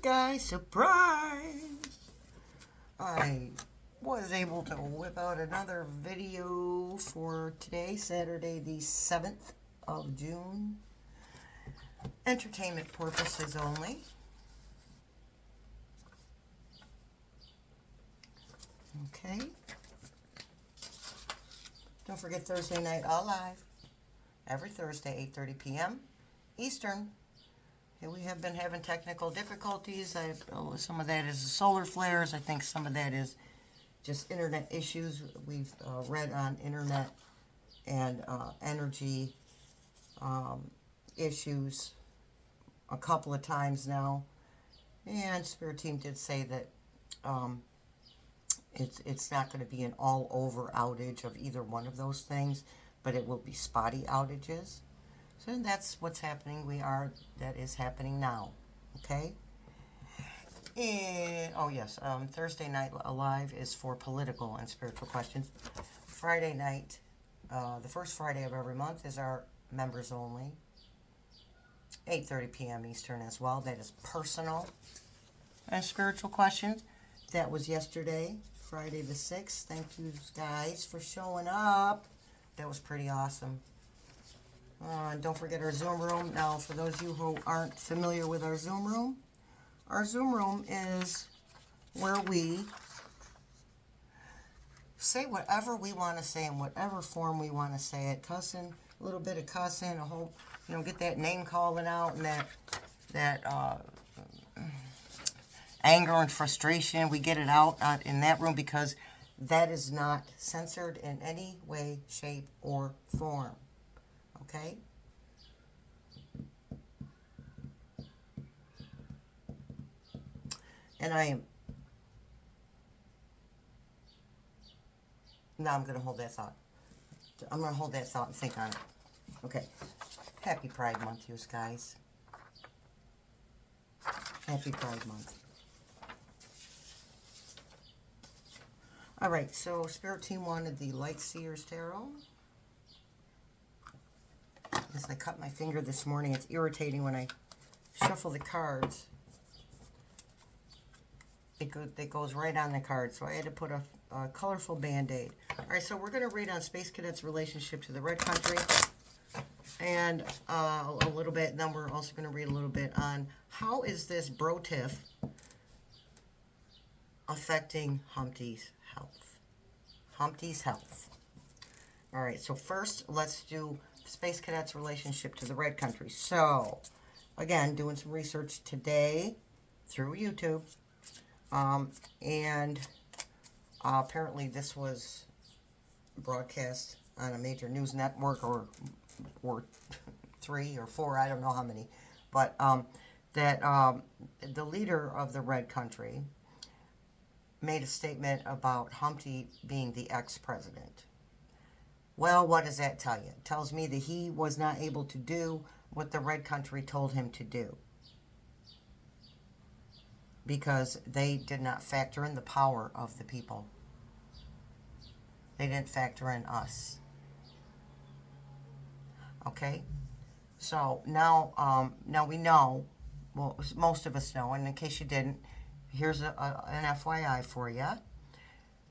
guys, surprise! I was able to whip out another video for today, Saturday the 7th of June. Entertainment purposes only. Okay. Don't forget Thursday night all live. Every Thursday, 8:30 p.m. Eastern. Okay, we have been having technical difficulties. Some of that is solar flares. I think some of that is just internet issues. We've read on internet and energy issues a couple of times now. And Spirit Team did say that it's not going to be an all-over outage of either one of those things, but it will be spotty outages. So that's what's happening. That is happening now. Okay? And, oh yes, Thursday night live is for political and spiritual questions. Friday night, the first Friday of every month, is our members only. 8:30 p.m. Eastern as well. That is personal and spiritual questions. That was yesterday, Friday the 6th. Thank you guys for showing up. That was pretty awesome. And don't forget our Zoom room. Now, for those of you who aren't familiar with our Zoom room is where we say whatever we want to say in whatever form we want to say it. Cussing, a little bit of cussing, a whole, get that name calling out and that anger and frustration. We get it out in that room because that is not censored in any way, shape, or form. Okay? And now I'm going to hold that thought. I'm going to hold that thought and think on it. Okay. Happy Pride Month, you guys. Happy Pride Month. All right, so Spirit Team wanted the Light Seers Tarot. As I cut my finger this morning, it's irritating when I shuffle the cards. It goes right on the card, so I had to put a colorful Band-Aid. All right, so we're going to read on Space Cadet's relationship to the Red Country, and a little bit, and then we're also going to read a little bit on how is this Bro Tiff affecting Humpty's health. Humpty's health. All right, so first let's do Space Cadet's relationship to the Red Country. So, again, doing some research today through YouTube. And apparently this was broadcast on a major news network or 3 or 4, I don't know how many. But that the leader of the Red Country made a statement about Humpty being the ex-president. Well, what does that tell you? It tells me that he was not able to do what the Red Country told him to do, because they did not factor in the power of the people. They didn't factor in us. Okay? So now we know, well, most of us know, and in case you didn't, here's an FYI for you.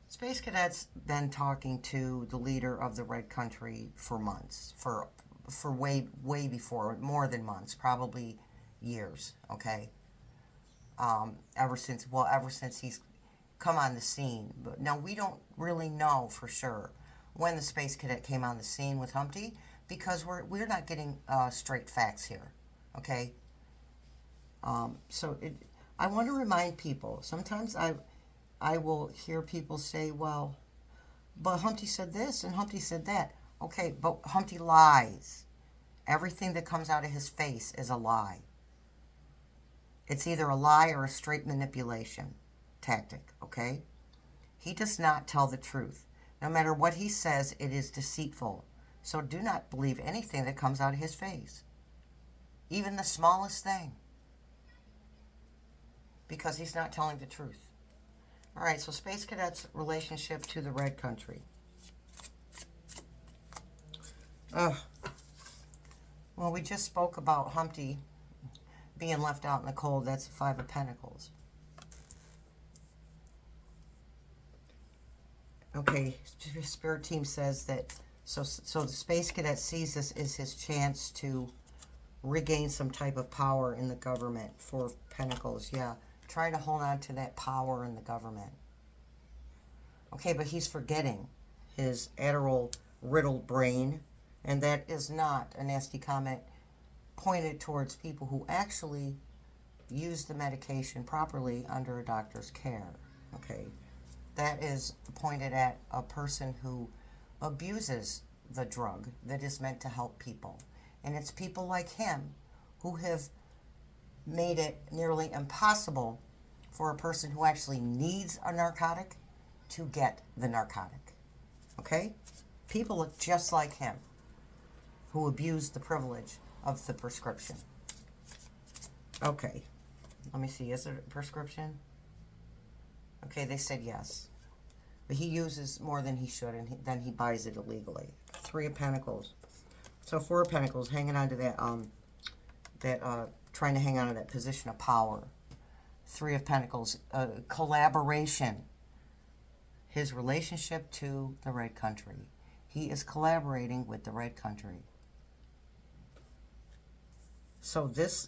Space Cadet's been talking to the leader of the Red Country for months, for way before, more than months, probably years, okay? Ever since he's come on the scene. But now we don't really know for sure when the Space Cadet came on the scene with Humpty, because we're not getting straight facts here, okay? I want to remind people, sometimes I will hear people say, well, but Humpty said this and Humpty said that. Okay, but Humpty lies. Everything that comes out of his face is a lie. It's either a lie or a straight manipulation tactic, okay? He does not tell the truth. No matter what he says, it is deceitful. So do not believe anything that comes out of his face, even the smallest thing, because he's not telling the truth. All right, so Space Cadet's relationship to the Red Country. Well, we just spoke about Humpty being left out in the cold. That's the Five of Pentacles. Okay, Spirit Team says that, so the Space Cadet sees this as his chance to regain some type of power in the government. Four of Pentacles, yeah. Try to hold on to that power in the government. Okay, but he's forgetting his Adderall-riddled brain, and that is not a nasty comment pointed towards people who actually use the medication properly under a doctor's care. Okay, that is pointed at a person who abuses the drug that is meant to help people. And it's people like him who have made it nearly impossible for a person who actually needs a narcotic to get the narcotic. Okay? People look just like him who abuse the privilege of the prescription. Okay. Let me see. Is it a prescription? Okay, they said yes. But he uses more than he should, and then he buys it illegally. Three of Pentacles. So Four of Pentacles, hanging on to that, trying to hang on to that position of power. Three of Pentacles, collaboration. His relationship to the Red Country. He is collaborating with the Red Country. So this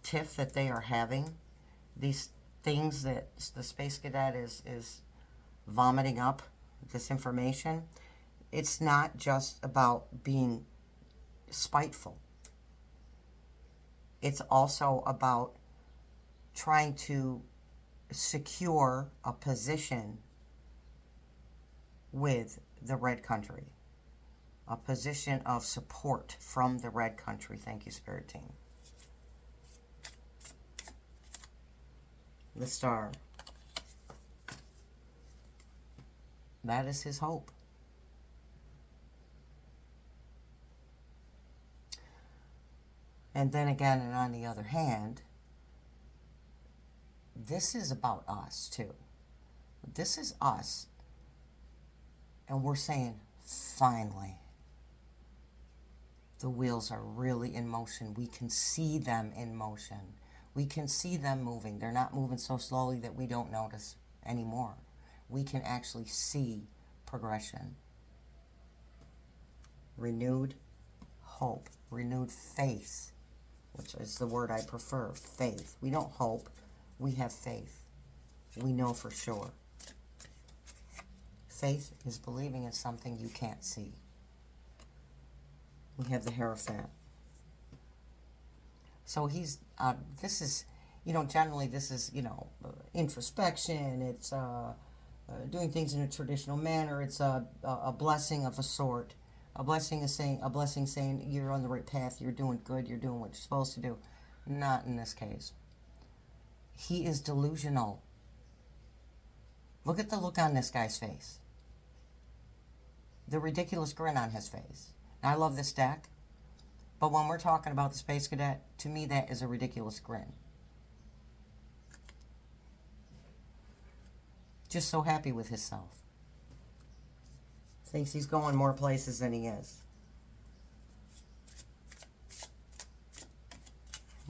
tiff that they are having, these things that the Space Cadet is vomiting up, this information, it's not just about being spiteful. It's also about trying to secure a position with the Red Country. A position of support from the Red Country. Thank you, Spirit Team. The Star. That is his hope. And then again, and on the other hand, this is about us too. This is us. And we're saying, finally, the wheels are really in motion. We can see them in motion. We can see them moving. They're not moving so slowly that we don't notice anymore. We can actually see progression. Renewed hope, renewed faith, which is the word I prefer, faith. We don't hope, we have faith. We know for sure. Faith is believing in something you can't see. We have the Hierophant. So he's, this is, generally this is, introspection. It's doing things in a traditional manner. It's a blessing of a sort. A blessing saying you're on the right path, you're doing good, you're doing what you're supposed to do. Not in this case. He is delusional. Look at the look on this guy's face. The ridiculous grin on his face. Now, I love this deck, but when we're talking about the Space Cadet, to me that is a ridiculous grin. Just so happy with himself. Thinks he's going more places than he is.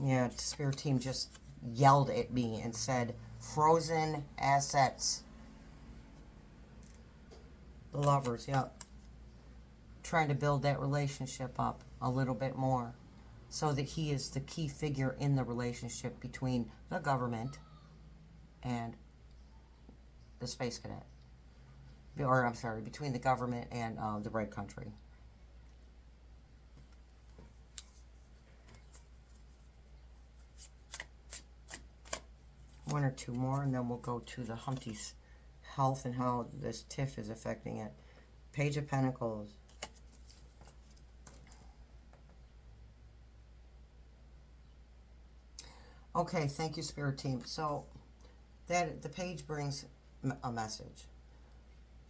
Yeah, the Spirit Team just yelled at me and said, frozen assets. The Lovers, yep. Trying to build that relationship up a little bit more so that he is the key figure in the relationship between the government and the Space Cadet. Or, I'm sorry, between the government and the Red Country. One or two more, and then we'll go to the Humpty'S health and how this tiff is affecting it. Page of Pentacles. Okay, thank you, Spirit Team. So, that the page brings a message.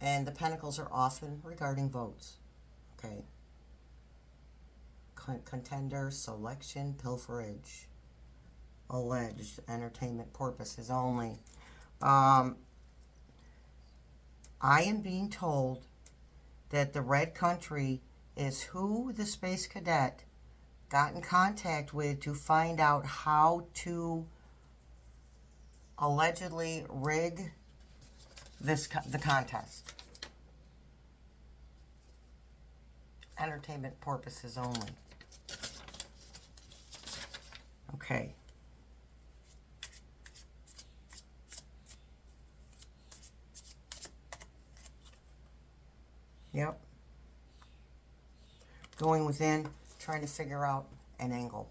And the Pentacles are often regarding votes. Okay. Contender, selection, pilferage. Alleged entertainment purposes only. I am being told that the Red Country is who the Space Cadet got in contact with to find out how to allegedly rig the contest. Entertainment purposes only. Okay. Yep. Going within, trying to figure out an angle.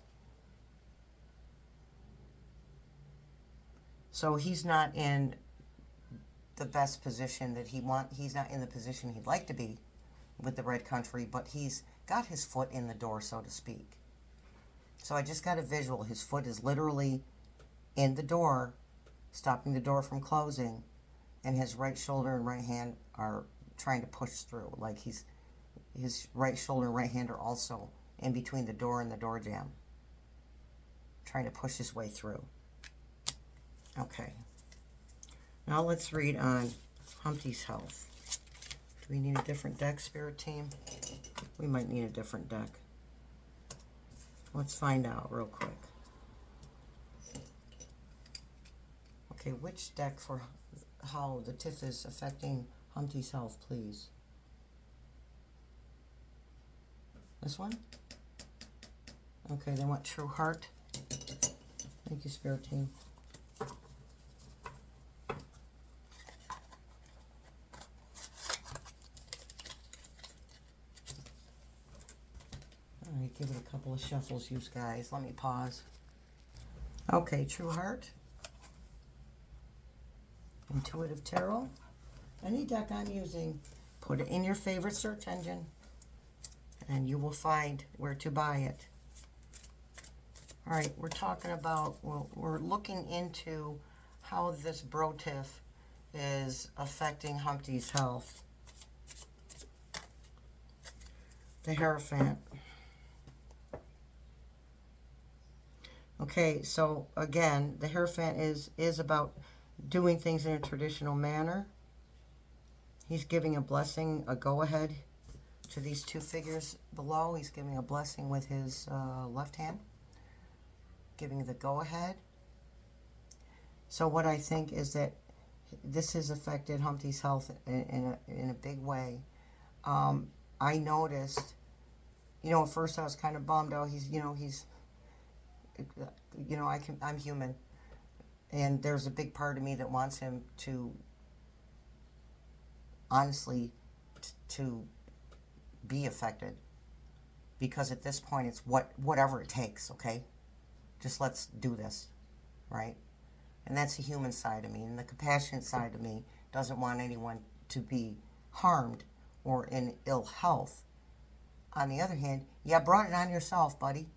So he's not in the best position that he's not in the position he'd like to be with the red country, but he's got his foot in the door, so to speak. So I just got a visual. His foot is literally in the door, stopping the door from closing, and his right shoulder and right hand are trying to push through. Like his right shoulder and right hand are also in between the door and the door jamb, trying to push his way through. Okay. Now let's read on Humpty's health. Do we need a different deck, Spirit Team? We might need a different deck. Let's find out real quick. Okay, which deck for how the Tiff is affecting Humpty's health, please? This one? Okay, they want True Heart. Thank you, Spirit Team. Alright, give it a couple of shuffles, you guys. Let me pause. Okay, True Heart. Intuitive Tarot. Any deck I'm using, put it in your favorite search engine, and you will find where to buy it. All right, we're talking about, well, we're looking into how this bro Tiff is affecting Humpty's health. The Hierophant. Okay, so again, the Hierophant is about doing things in a traditional manner. He's giving a blessing, a go-ahead to these two figures below. He's giving a blessing with his left hand, giving the go-ahead. So what I think is that this has affected Humpty's health in a big way. I noticed, at first I was kind of bummed out. I'm human, and there's a big part of me that wants him to, honestly, to be affected, because at this point it's whatever it takes. Okay, just let's do this, right? And that's the human side of me, and the compassionate side of me doesn't want anyone to be harmed or in ill health. On the other hand, you brought it on yourself, buddy.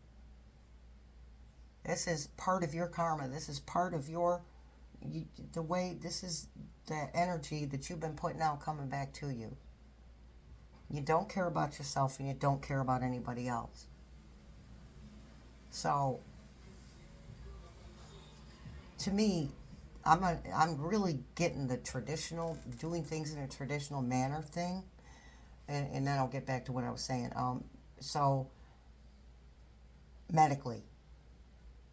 This is part of your karma. This is part of this is the energy that you've been putting out coming back to you. You don't care about yourself, and you don't care about anybody else. So, to me, I'm really getting the traditional, doing things in a traditional manner thing, and then I'll get back to what I was saying. So, medically,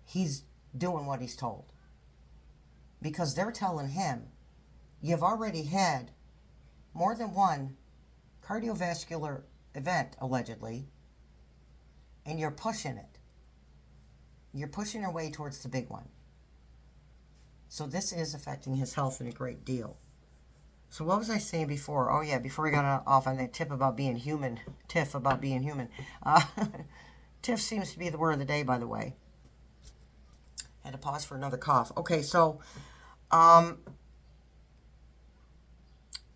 he's doing what he's told, because they're telling him, you've already had more than one cardiovascular event, allegedly, and you're pushing it. You're pushing your way towards the big one. So this is affecting his health in a great deal. So what was I saying before? Oh yeah, before we got off on that Tiff about being human. Tiff seems to be the word of the day, by the way. Had to pause for another cough. Okay, so,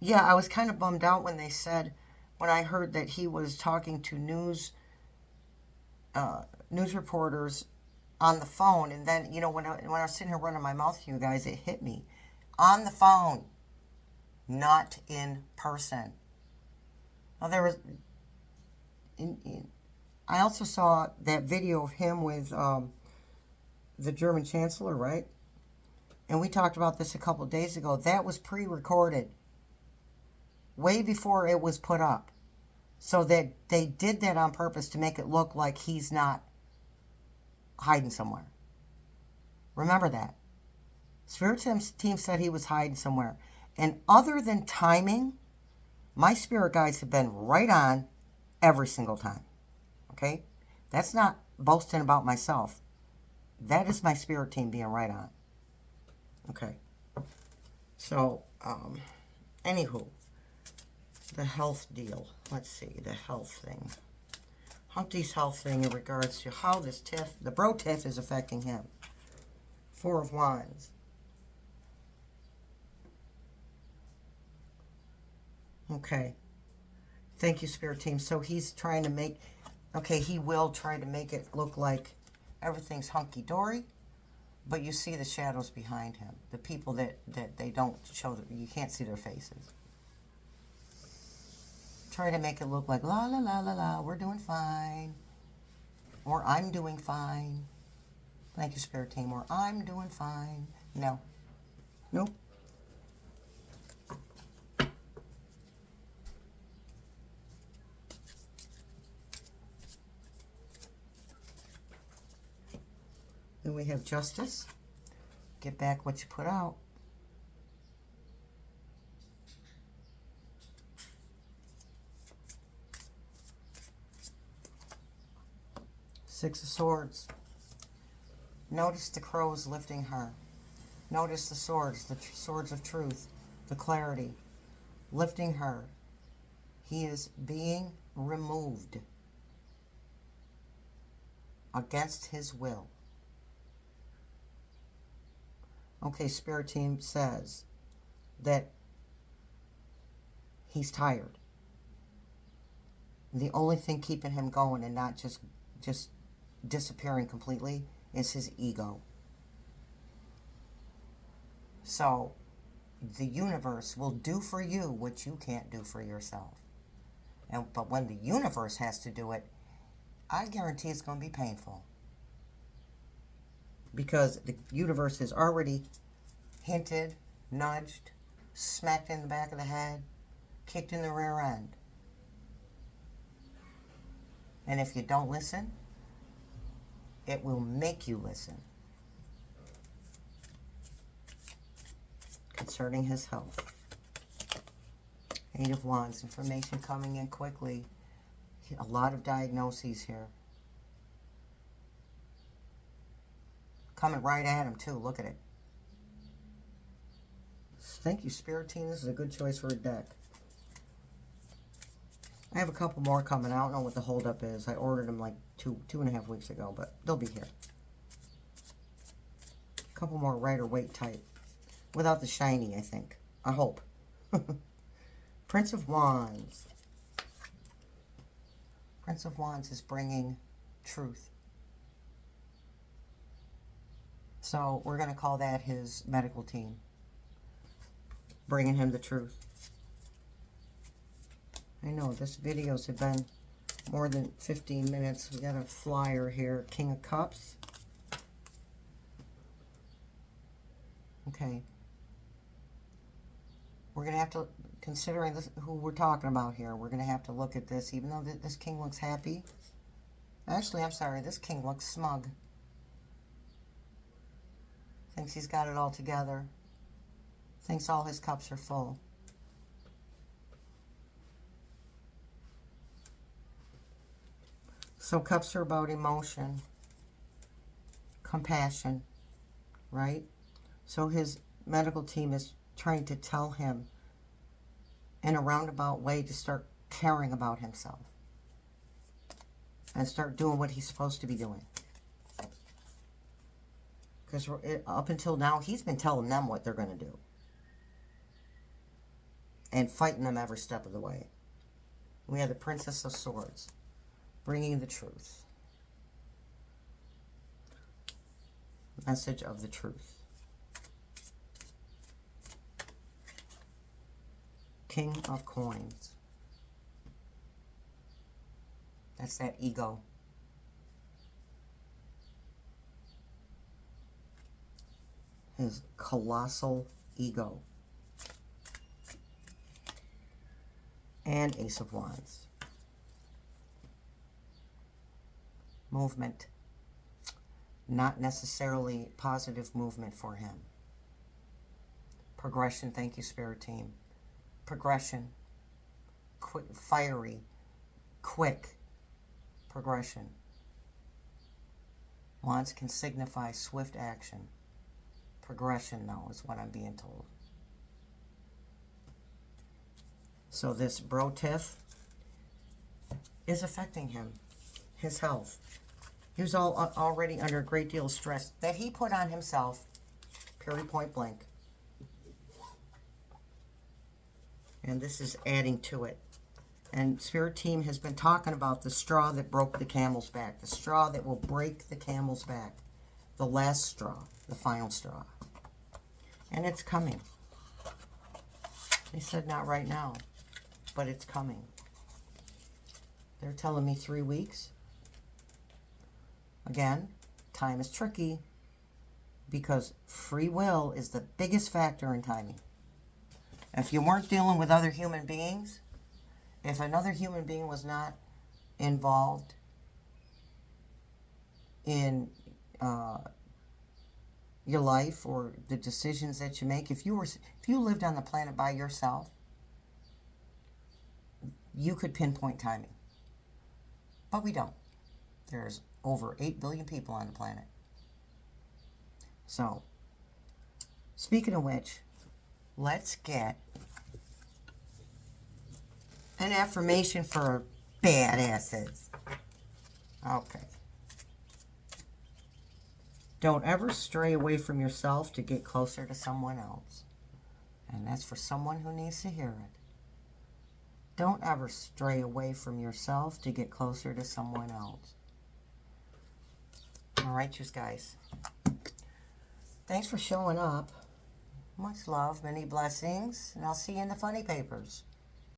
yeah, I was kind of bummed out when I heard that he was talking to news reporters on the phone, and then, when I was sitting here running my mouth to you guys, it hit me. On the phone, not in person. Now, I also saw that video of him with the German Chancellor, right? And we talked about this a couple of days ago. That was pre-recorded, way before it was put up. So that they did that on purpose to make it look like he's not hiding somewhere. Remember that. Spirit team said he was hiding somewhere. And other than timing, my spirit guides have been right on every single time. Okay? That's not boasting about myself. That is my spirit team being right on. Okay. So, anywho, the health deal. Let's see, the health thing. Humpty's health thing in regards to how this Tiff, the bro Tiff, is affecting him. Four of Wands. Okay. Thank you, Spirit Team. So he's trying to make, okay, he will try to make it look like everything's hunky-dory, but you see the shadows behind him. The people that they don't show, you can't see their faces. Try to make it look like, la, la, la, la, la, we're doing fine. Or I'm doing fine. Thank you, Spirit Team. Or I'm doing fine. No. Nope. Then we have Justice. Get back what you put out. Six of Swords. Notice the crows lifting her. Notice the swords, the swords of truth, the clarity, lifting her. He is being removed against his will. Okay, Spirit Team says that he's tired. The only thing keeping him going and not just disappearing completely is his ego. So the universe will do for you what you can't do for yourself. But when the universe has to do it, I guarantee it's going to be painful. Because the universe has already hinted, nudged, smacked in the back of the head, kicked in the rear end. And if you don't listen, it will make you listen. Concerning his health. Eight of Wands, information coming in quickly. A lot of diagnoses here. Coming right at him too, look at it. Thank you, Spirit Team. This is a good choice for a deck. I have a couple more coming. I don't know what the holdup is. I ordered them like two and a half weeks ago, but they'll be here. A couple more Rider-Waite type. Without the shiny, I think. I hope. Prince of Wands. Prince of Wands is bringing truth. So we're going to call that his medical team. Bringing him the truth. I know, this videos have been more than 15 minutes. We got a flyer here. King of Cups. Okay. We're going to have to, considering this, who we're talking about here, we're going to have to look at this, even though this king looks happy. Actually, I'm sorry, this king looks smug. Thinks he's got it all together. Thinks all his cups are full. So cups are about emotion, compassion, right? So his medical team is trying to tell him in a roundabout way to start caring about himself and start doing what he's supposed to be doing. Because up until now, he's been telling them what they're going to do and fighting them every step of the way. We have the Princess of Swords, bringing the truth. Message of the truth. King of Coins. That's that ego. His colossal ego. And Ace of Wands. Movement. not necessarily positive movement for him. Progression, thank you, Spirit Team. Progression, quick, fiery, quick progression. Wands can signify swift action. Progression, though, is what I'm being told. So this bro Tiff is affecting him, his health. He was already under a great deal of stress that he put on himself, period, point blank. And this is adding to it. And Spirit Team has been talking about the straw that broke the camel's back, the straw that will break the camel's back, the last straw, the final straw. And it's coming. They said not right now, but it's coming. They're telling me 3 weeks. Again, time is tricky because free will is the biggest factor in timing. If you weren't dealing with other human beings, if another human being was not involved in your life or the decisions that you make, if you lived on the planet by yourself, you could pinpoint timing. But we don't. There's over 8 billion people on the planet. So, speaking of which, let's get an affirmation for badasses. Okay. Don't ever stray away from yourself to get closer to someone else. And that's for someone who needs to hear it. Don't ever stray away from yourself to get closer to someone else. All right, you guys. Thanks for showing up. Much love, many blessings, and I'll see you in the funny papers.